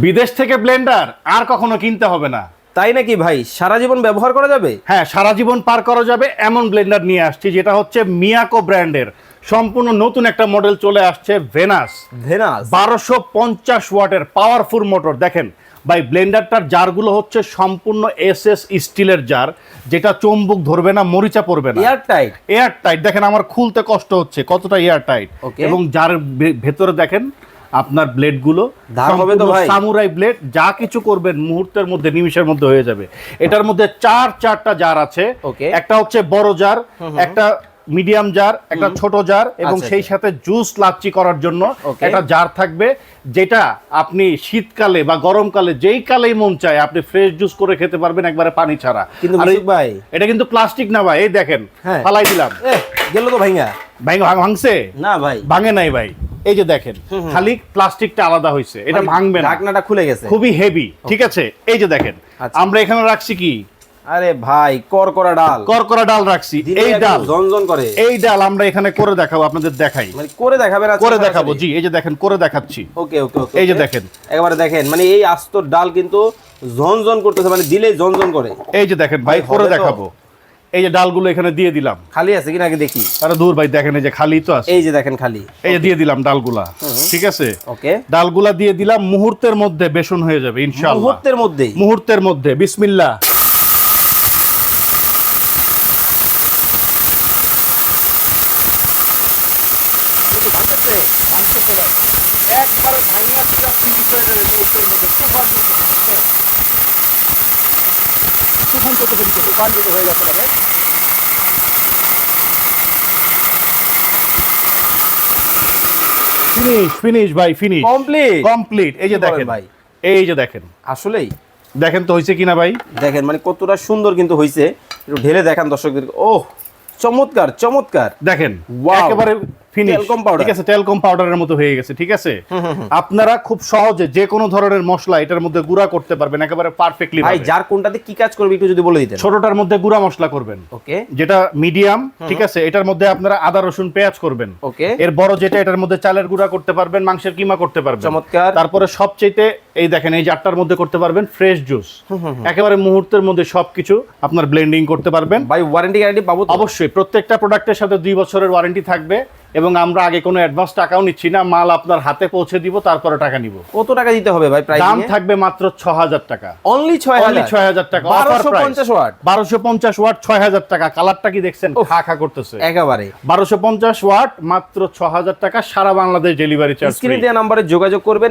বিদেশ থেকে ব্লেন্ডার আর কখনো কিনতে হবে না। তাই নাকি ভাই? সারা জীবন ব্যবহার করা যাবে? হ্যাঁ, সারা জীবন পার করা যাবে এমন ব্লেন্ডার নিয়ে আসছি, যেটা হচ্ছে মিয়াকো ব্র্যান্ডের সম্পূর্ণ নতুন একটা মডেল চলে আসছে, ভেনাস। 1250 ওয়াটের পাওয়ারফুল মোটর। দেখেন ভাই, ব্লেন্ডারটার জারগুলো হচ্ছে সম্পূর্ণ এসএস স্টিলের জার, যেটা চুম্বক ধরবে না, মরিচা পড়বে না, এয়ার টাইট। Air tight. দেখেন আমার খুলতে কষ্ট হচ্ছে, কতটা এয়ার টাইট। এবং জারের ভেতরে দেখেন আপনার ব্লেড গুলো সামুরাই ব্লেড, যা কিছু করবেন মুহূর্তের মধ্যে, নিমিষের মধ্যে হয়ে যাবে। এটার মধ্যে চারটা জার আছে। একটা হচ্ছে বড় জার, একটা মিডিয়াম জার, একটা ছোট জার, এবং সেই সাথে জুস লাচ্ছি করার জন্য একটা জার থাকবে, যেটা আপনি শীতকালে বা গরমকালে যেই কালেই মন চায় আপনি ফ্রেশ জুস করে খেতে পারবেন একবারে পানি ছাড়া। কিন্তু ভাই এটা কিন্তু প্লাস্টিক না ভাই, এই দেখেন ফালাই দিলাম, গেল তো ভাঙছে না ভাই? ভাঙে নাই ভাই, এই যে দেখেন খালি প্লাস্টিকটা আলাদা হয়েছে, এটা ভাঙবে না, ঢাকনাটা খুলে গেছে, খুবই হেভি। ঠিক আছে, এই যে দেখেন আমরা এখানে রাখছি কি, আরে ভাই করকরা ডাল রাখছি। এই ডাল ঝনঝন করে, এই ডাল আমরা এখানে করে দেখাবো, আপনাদের দেখাই, মানে করে দেখাবেন? করে দেখাবো, জি এই যে দেখেন করে দেখাচ্ছি। ওকে ওকে ওকে, এই যে দেখেন একবারে দেখেন, মানে এই আস্ত ডাল কিন্তু ঝনঝন করতেছে, মানে দিলেই ঝনঝন করে। এই যে দেখেন ভাই করে দেখাবো, এই যে ডালগুলো এখানে দিয়ে দিলাম। খালি আছে কিনা আগে দেখি। আরে দূর ভাই, দেখেন এই যে খালি তো আছে, এই যে দেখেন খালি। এই যে দিয়ে দিলাম ডালগুলা, ঠিক আছে? ওকে, ডালগুলা দিয়ে দিলাম, মুহূর্তের মধ্যে বেসন হয়ে যাবে ইনশাআল্লাহ। মুহূর্তের মধ্যে বিসমিল্লাহ। একবারে ভাঙিয়া পুরো ফিনিশ হয়ে যাবে মুহূর্তের মধ্যে, তুফান চলতেছে, তুফান চলতেছে, তুফান যেটা হয়ে যাচ্ছে দেখেন। ফিনিশ ভাই, ফিনিশ কমপ্লিট। এই যে দেখেন ভাই, এই যে দেখেন, আসলেই দেখেন তো হইছে কিনা ভাই, দেখেন মানে কতটা সুন্দর কিন্তু হইছে। একটু ঢেলে দেখান দর্শকদের। ওহ, চমৎকার চমৎকার, দেখেন একেবারে ফিনিশ। ঠিক আছে, টেলকম পাউডারের মতো হয়ে গেছে। ঠিক আছে, আপনারা খুব সহজে যে কোনো ধরনের মশলা এটার মধ্যে গুঁড়া করতে পারবেন একেবারে পারফেক্টলি। ভাই যার কোনটাতে কি কাজ করবে একটু যদি বলে দিতেন। ছোটটার মধ্যে গুঁড়া মশলা করবেন, ওকে, যেটা মিডিয়াম, ঠিক আছে, এটার মধ্যে আপনারা আদা রসুন পেঁয়াজ করবেন, ওকে। এর বড় যেটা, এটার মধ্যে চালের গুঁড়া করতে পারবেন, মাংসের কিমা করতে পারবেন। চমৎকার। তারপরে সবচেয়ে এই দেখেন এই জারটার মধ্যে করতে পারবেন ফ্রেশ জুস, একেবারে মুহূর্তের মধ্যে সবকিছু আপনার ব্লেন্ডিং করতে পারবেন। ভাই ওয়ারেন্টি গ্যারান্টি পাবো? অবশ্যই, প্রত্যেকটা প্রোডাক্টের সাথে 2 বছরের ওয়ারেন্টি থাকবে, এবং আমরা আগে কোনো অ্যাডভান্স টাকাও নিচ্ছি না, মাল আপনার হাতে পৌঁছে দিব, তারপরে টাকা নিব। কত টাকা দিতে হবে ভাই? প্রাইস দাম থাকবে মাত্র 6000 টাকা, অনলি 6000 টাকা, 1250 ওয়াট, 1250 ওয়াট 6000 টাকা। কালারটা কি দেখছেন, খা করতেছে একেবারে। 1250 ওয়াট মাত্র 6000 টাকা, সারা বাংলাদেশ ডেলিভারি চার্জ। স্ক্রিনে দেওয়া নম্বরে যোগাযোগ করবেন,